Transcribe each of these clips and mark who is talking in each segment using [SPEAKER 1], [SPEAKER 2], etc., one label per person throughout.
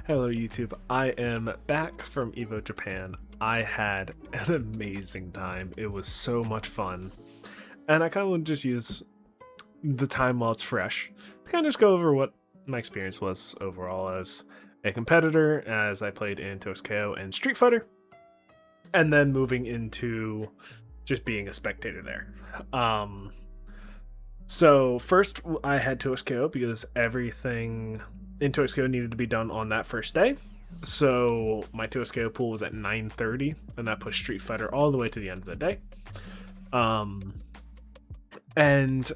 [SPEAKER 1] Hello YouTube, I am back from EVO Japan. I had an amazing time. It was so much fun. And I kind of want to just use the time while it's fresh to kind of just go over what my experience was overall as a competitor, as I played in KO and Street Fighter, and then moving into just being a spectator there. So first I had KO because everything in KO needed to be done on that first day. So my KO pool was at 9:30, and that pushed Street Fighter all the way to the end of the day. And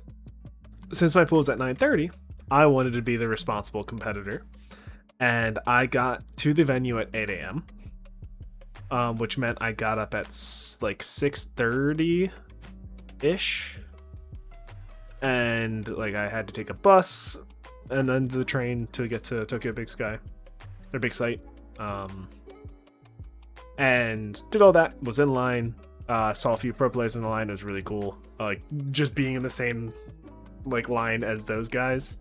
[SPEAKER 1] since my pool was at 9:30, I wanted to be the responsible competitor, and I got to the venue at 8 a.m., which meant I got up at like 6:30 ish, and like I had to take a bus and then the train to get to Tokyo Big Sky, or Big Sight, and did all that. Was in line, saw a few pro players in the line. It was really cool, like just being in the same like line as those guys,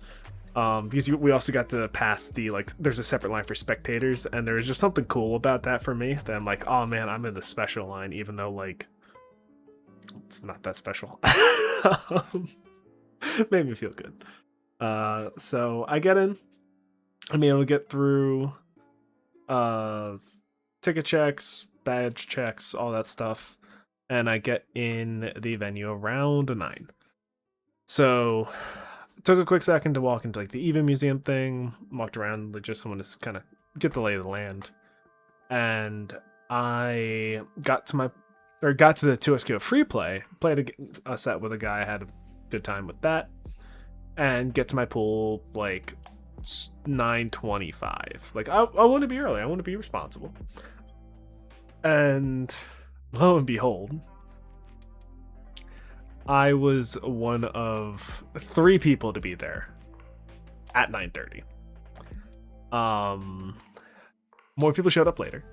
[SPEAKER 1] because we also got to pass the, like, there's a separate line for spectators, and there was just something cool about that for me that I'm like, oh man, I'm in the special line, even though like it's not that special. Made me feel good. So I get in, I'm able to get through ticket checks, badge checks, all that stuff, and I get in the venue around 9. So took a quick second to walk into like the EVO museum thing, walked around, just wanted to kind of get the lay of the land, and I got to the 2SKO free play, played a set with a guy, I had a good time with that, and get to my pool like 9:25. Like I want to be early, I want to be responsible, and lo and behold, I was one of 3 people to be there at 9:30. More people showed up later,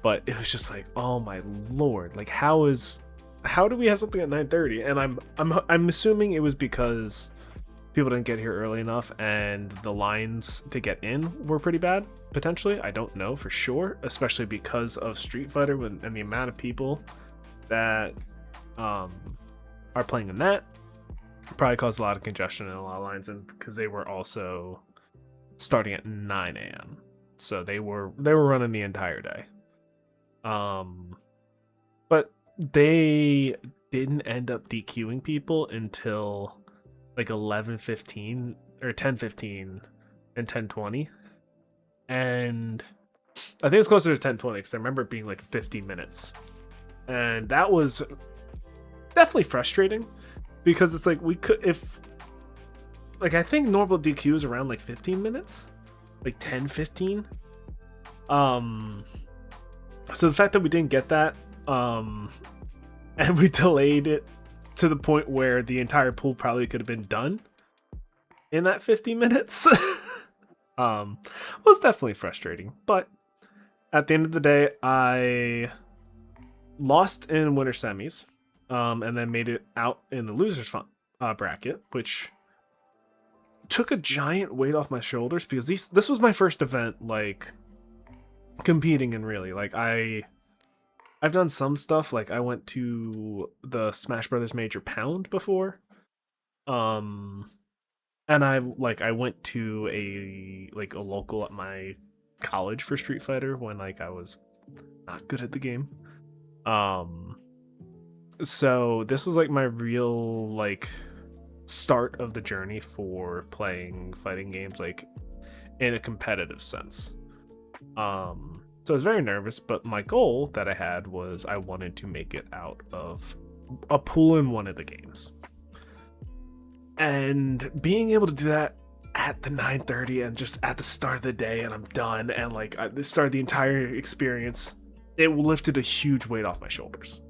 [SPEAKER 1] but it was just like, oh my lord, like how do we have something at 9:30? And I'm assuming it was because people didn't get here early enough and the lines to get in were pretty bad, potentially. I don't know for sure, especially because of Street Fighter and the amount of people that are playing in that. Probably caused a lot of congestion in a lot of lines, and because they were also starting at 9 a.m. So they were running the entire day. But they didn't end up DQing people until like 11:15 or 10:15 and 10:20, and I think it was closer to 10:20 because I remember it being like 15 minutes, and that was definitely frustrating because it's like we could, if like, I think normal DQ is around like 15 minutes, like 10-15. So the fact that we didn't get that, and we delayed it to the point where the entire pool probably could have been done in that 50 minutes, was definitely frustrating. But at the end of the day, I lost in winter semis, and then made it out in the losers bracket, which took a giant weight off my shoulders because this was my first event like competing in, really. Like I've done some stuff, like I went to the Smash Brothers Major Pound before, and I went to a local at my college for Street Fighter when like I was not good at the game. So this was like my real like start of the journey for playing fighting games like in a competitive sense. So I was very nervous, but my goal that I had was I wanted to make it out of a pool in one of the games. And being able to do that at the 9:30 and just at the start of the day, and I'm done, and like I started the entire experience, it lifted a huge weight off my shoulders.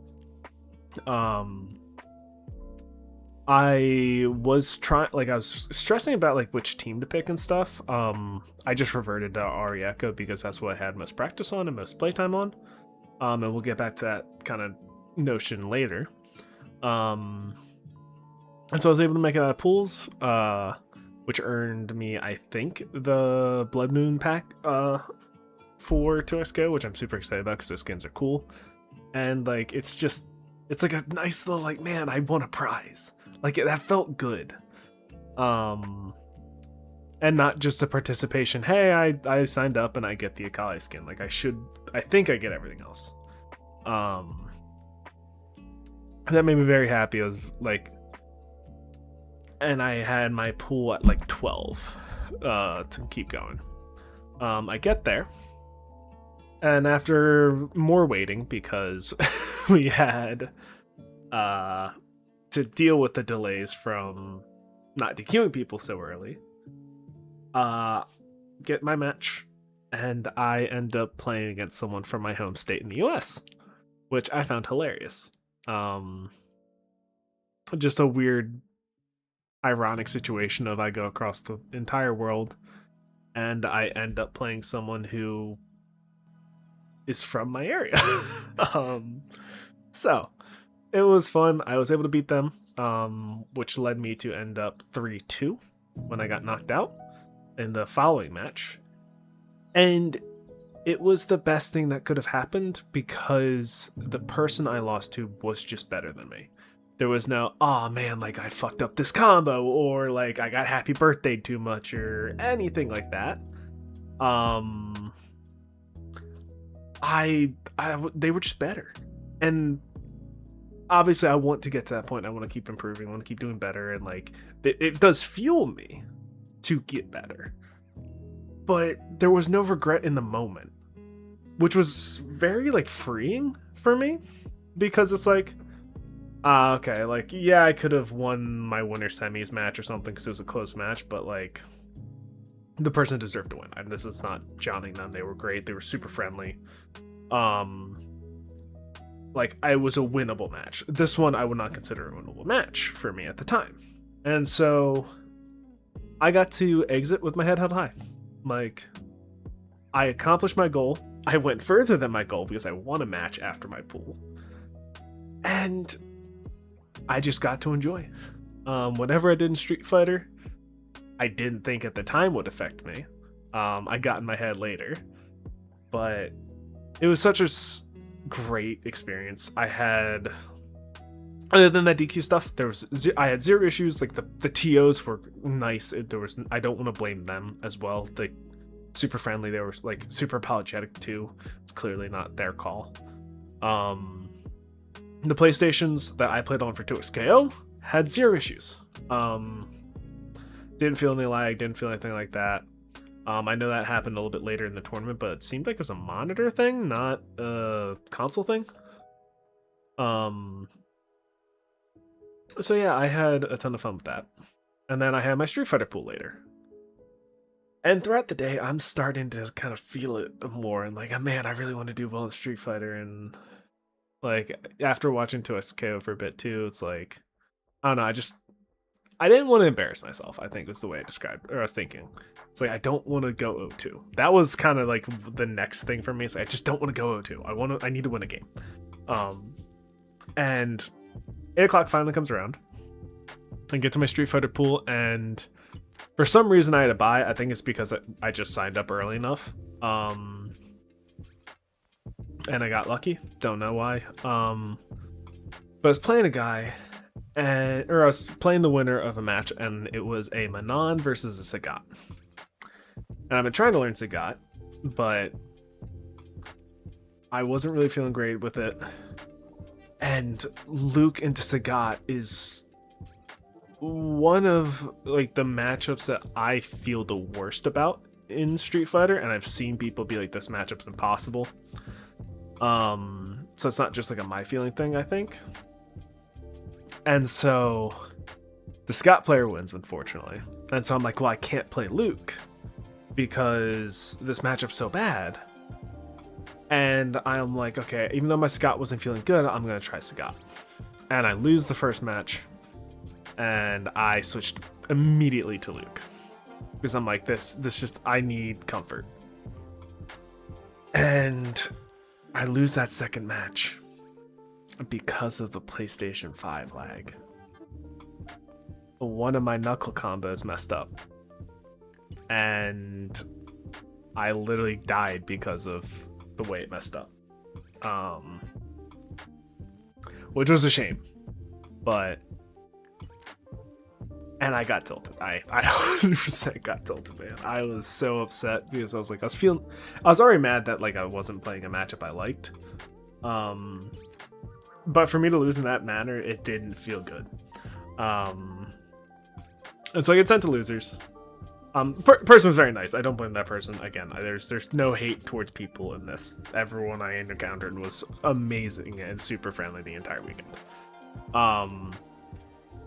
[SPEAKER 1] I was stressing about like which team to pick and stuff. I just reverted to Ari Echo because that's what I had most practice on and most playtime on. And we'll get back to that kind of notion later. And so I was able to make it out of pools. which earned me, I think, the Blood Moon pack for 2XKO, which I'm super excited about because those skins are cool. And like it's like a nice little like, man, I won a prize. Like that felt good. And not just a participation. Hey, I signed up and I get the Akali skin. Like I think I get everything else. That made me very happy. I was like, and I had my pool at like 12 to keep going. I get there, and after more waiting, because we had to deal with the delays from not DQing people so early, get my match, and I end up playing against someone from my home state in the US, which I found hilarious. Just a weird, ironic situation of I go across the entire world and I end up playing someone who is from my area. So it was fun. I was able to beat them, which led me to end up 3-2 when I got knocked out in the following match. And it was the best thing that could have happened because the person I lost to was just better than me. There was no, oh man, like I fucked up this combo, or like I got happy birthday too much, or anything like that. They were just better. And obviously I want to get to that point. I want to keep improving. I want to keep doing better. And like, it does fuel me to get better. But there was no regret in the moment, which was very like freeing for me, because it's like, okay, like, yeah, I could have won my winter semis match or something because it was a close match, but like, the person deserved to win. And this is not johnning them. They were great. They were super friendly. Like, it was a winnable match. This one I would not consider a winnable match for me at the time. And so I got to exit with my head held high. Like, I accomplished my goal. I went further than my goal because I won a match after my pool. And I just got to enjoy. Whatever I did in Street Fighter, I didn't think at the time would affect me. I got in my head later. But it was such a great experience. I had, other than that DQ stuff, I had zero issues. Like the TOs were nice. I don't want to blame them as well. They super friendly. They were like super apologetic too. It's clearly not their call. The PlayStations that I played on for 2XKO had zero issues. Didn't feel any lag, didn't feel anything like that. I know that happened a little bit later in the tournament, but it seemed like it was a monitor thing, not a console thing. So yeah, I had a ton of fun with that. And then I had my Street Fighter pool later. And throughout the day, I'm starting to kind of feel it more, and like, man, I really want to do well in Street Fighter. And like, after watching 2XKO for a bit too, it's like, I don't know, I didn't want to embarrass myself, I think was the way I described, or I was thinking. It's like, I don't want to go 0-2. That was kind of like the next thing for me. It's like, I just don't want to go 0-2. I need to win a game. And 8 o'clock finally comes around. I get to my Street Fighter pool, and for some reason I had to buy. I think it's because I just signed up early enough. And I got lucky. Don't know why. But I was playing a guy, I was playing the winner of a match, and it was a Manon versus a Sagat. And I've been trying to learn Sagat, but I wasn't really feeling great with it. And Luke into Sagat is one of like the matchups that I feel the worst about in Street Fighter, and I've seen people be like, this matchup's impossible. So it's not just like a my feeling thing, I think. And so the Scott player wins, unfortunately. And so I'm like, well, I can't play Luke because this matchup's so bad. And I'm like, okay, even though my Scott wasn't feeling good, I'm going to try Sagat. And I lose the first match, and I switched immediately to Luke. Because I'm like, this just, I need comfort. And I lose that second match because of the PlayStation 5 lag. One of my knuckle combos messed up. and I literally died because of the way it messed up. Which was a shame, but and I got tilted. I 100% got tilted, man. I was so upset because I was like, I was already mad that like I wasn't playing a matchup I liked. But for me to lose in that manner, it didn't feel good. And so I get sent to losers. Person was very nice. I don't blame that person. Again, there's no hate towards people in this. Everyone I encountered was amazing and super friendly the entire weekend.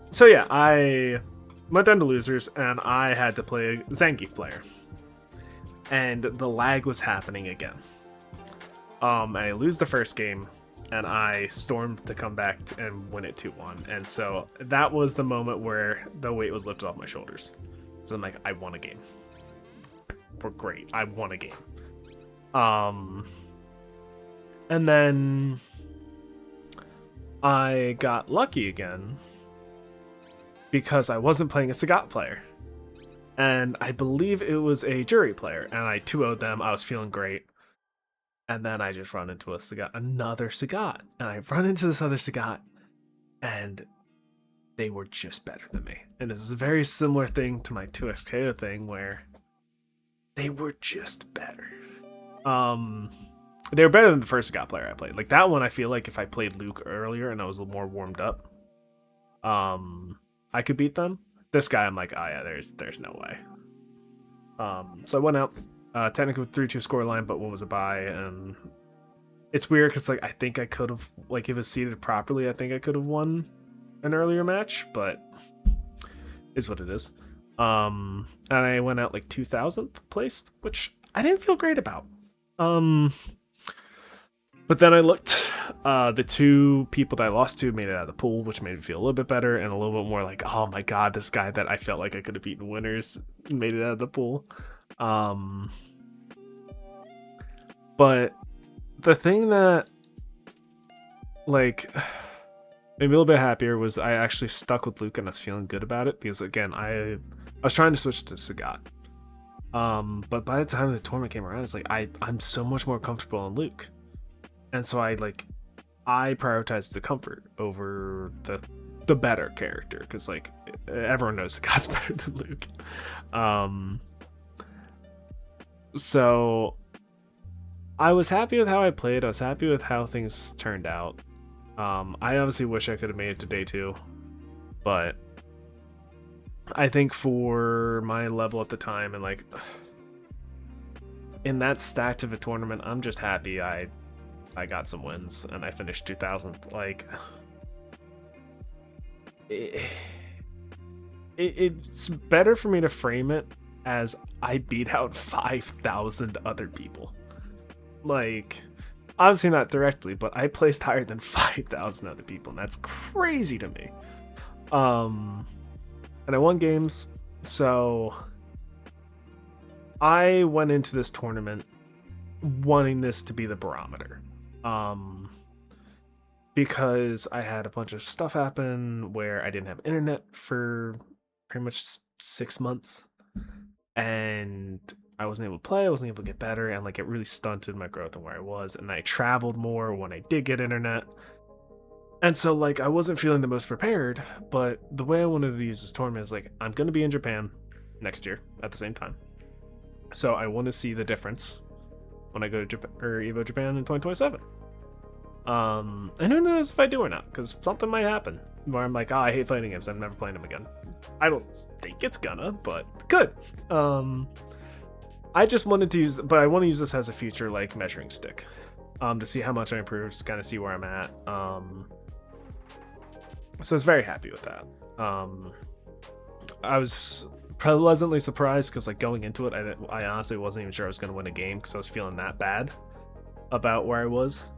[SPEAKER 1] So yeah, I went down to losers and I had to play a Zangief player, and the lag was happening again. I lose the first game, and I stormed to come back and win it 2-1. And so that was the moment where the weight was lifted off my shoulders. So I'm like, I won a game. We're great. I won a game. And then I got lucky again because I wasn't playing a Sagat player. And I believe it was a jury player, and I 2-0'd them. I was feeling great. And then I just run into another Sagat. And I run into this other Sagat, and they were just better than me. And this is a very similar thing to my 2x KO thing, where they were just better. They were better than the first Sagat player I played. Like that one, I feel like if I played Luke earlier and I was a little more warmed up, I could beat them. This guy, I'm like, oh yeah, there's no way. So I went out, technically with 3-2 scoreline, but one was a bye, and it's weird because like I think I could have, like if it was seated properly, I think I could have won an earlier match, but is what it is. And I went out like 2000th placed, which I didn't feel great about. But then I looked, the two people that I lost to made it out of the pool, which made me feel a little bit better and a little bit more like, oh my god, this guy that I felt like I could have beaten winners made it out of the pool. But the thing that like made me a little bit happier was I actually stuck with Luke and I was feeling good about it because again, I was trying to switch to Sagat. But by the time the tournament came around, it's like I'm so much more comfortable on Luke. And so I prioritized the comfort over the better character, because like everyone knows Sagat's better than Luke. So I was happy with how I played. I was happy with how things turned out. I obviously wish I could have made it to day 2, but I think for my level at the time and like in that stacked of a tournament, I'm just happy I got some wins and I finished 2000th. Like it's better for me to frame it as I beat out 5,000 other people. Like obviously not directly, but I placed higher than 5,000 other people, and that's crazy to me. And I won games, so I went into this tournament wanting this to be the barometer. Because I had a bunch of stuff happen where I didn't have internet for pretty much 6 months, and I wasn't able to play, I wasn't able to get better, and like it really stunted my growth and where I was. And I traveled more when I did get internet, and so like I wasn't feeling the most prepared. But the way I wanted to use this tournament is like, I'm going to be in Japan next year at the same time, so I want to see the difference when I go to Japan or EVO Japan in 2027. And who knows if I do or not, because something might happen where I'm like, oh, I hate fighting games, I'm never playing them again. I don't think it's gonna, but good. I just wanted to use, but I want to use this as a future like measuring stick, to see how much I improved, just kind of see where I'm at. So I was very happy with that. I was pleasantly surprised because like going into it, I honestly wasn't even sure I was going to win a game because I was feeling that bad about where I was.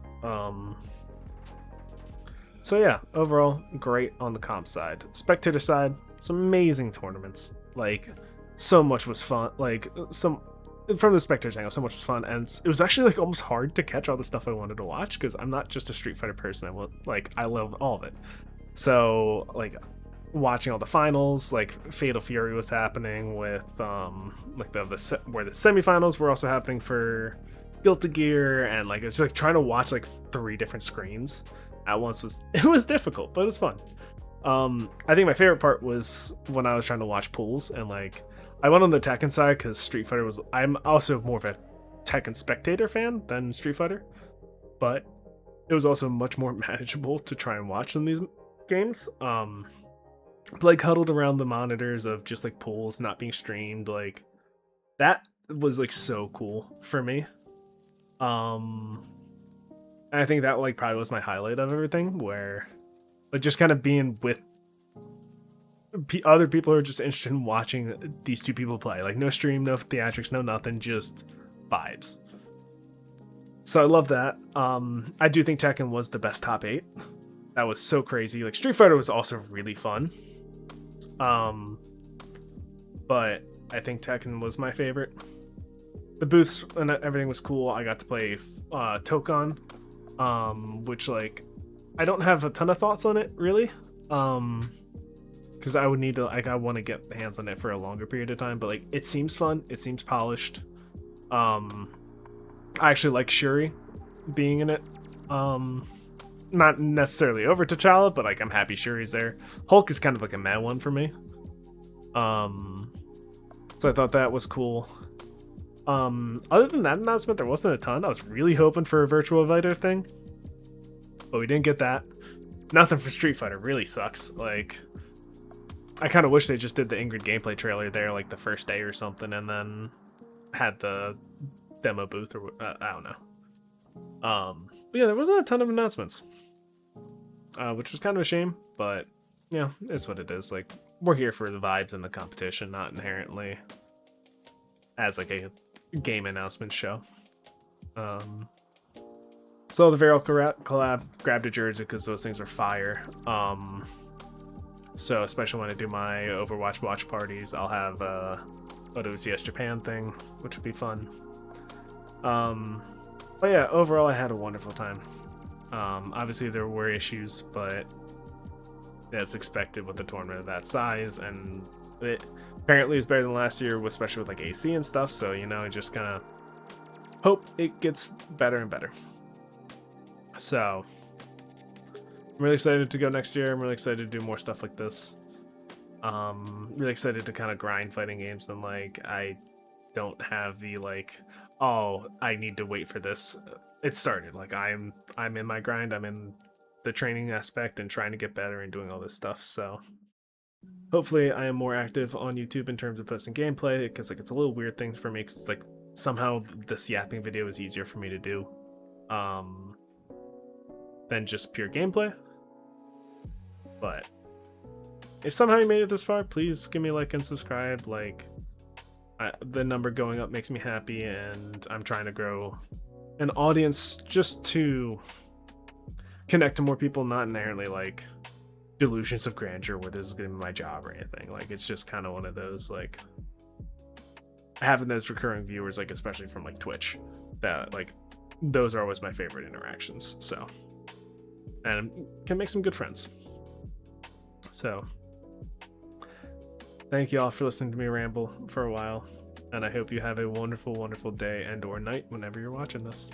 [SPEAKER 1] So yeah, overall great on the comp side. Spectator side, some amazing tournaments. Like so much was fun. Like from the spectator's angle, so much was fun, and it was actually like almost hard to catch all the stuff I wanted to watch because I'm not just a Street Fighter person. I love all of it. So like watching all the finals, like Fatal Fury was happening with like where the semifinals were also happening for Guilty Gear, and like it was like trying to watch like 3 different screens at once was difficult, but it was fun. I think my favorite part was when I was trying to watch pools, and like I went on the Tekken side because Street Fighter was. I'm also more of a Tekken spectator fan than Street Fighter, but it was also much more manageable to try and watch in these games. Like huddled around the monitors of just like pools not being streamed, like that was like so cool for me. And I think that like probably was my highlight of everything, where like just kind of being with other people who are just interested in watching these 2 people play. Like no stream, no theatrics, no nothing, just vibes. So I love that. I do think Tekken was the best top 8. That was so crazy. Like Street Fighter was also really fun. But I think Tekken was my favorite. The booths and everything was cool. I got to play Tokon, which like I don't have a ton of thoughts on it really, because I would need to like I want to get hands on it for a longer period of time. But like it seems fun. It seems polished. I actually like Shuri being in it. Not necessarily over T'Challa, but like I'm happy Shuri's there. Hulk is kind of like a mad one for me. So I thought that was cool. Other than that announcement, there wasn't a ton. I was really hoping for a virtual Vita thing, but we didn't get that. Nothing for Street Fighter. Really sucks. Like, I kind of wish they just did the Ingrid gameplay trailer there like the first day or something, and then had the demo booth or I don't know. But yeah, there wasn't a ton of announcements, which was kind of a shame, but yeah, it's what it is. Like, we're here for the vibes and the competition, not inherently as like a game announcement show. So the Viral collab, grabbed a jersey because those things are fire. So especially when I do my Overwatch watch parties, I'll have a OWCS Japan thing, which would be fun. But yeah, overall I had a wonderful time. Obviously there were issues, but that's expected with a tournament of that size, and it apparently is better than last year, especially with like AC and stuff. So you know, just kind of hope it gets better and better. So I'm really excited to go next year. I'm really excited to do more stuff like this. Really excited to kind of grind fighting games, and like I don't have the like, oh, I need to wait for this. It started. Like I'm in my grind. I'm in the training aspect and trying to get better and doing all this stuff. So hopefully I am more active on YouTube in terms of posting gameplay, because like it's a little weird thing for me, because like somehow this yapping video is easier for me to do than just pure gameplay. But if somehow you made it this far, please give me a like and subscribe. Like the number going up makes me happy, and I'm trying to grow an audience just to connect to more people, not inherently like delusions of grandeur where this is gonna be my job or anything. Like it's just kind of one of those like having those recurring viewers, like especially from like Twitch, that like those are always my favorite interactions. So, and can make some good friends. So thank you all for listening to me ramble for a while, and I hope you have a wonderful, wonderful day and or night whenever you're watching this.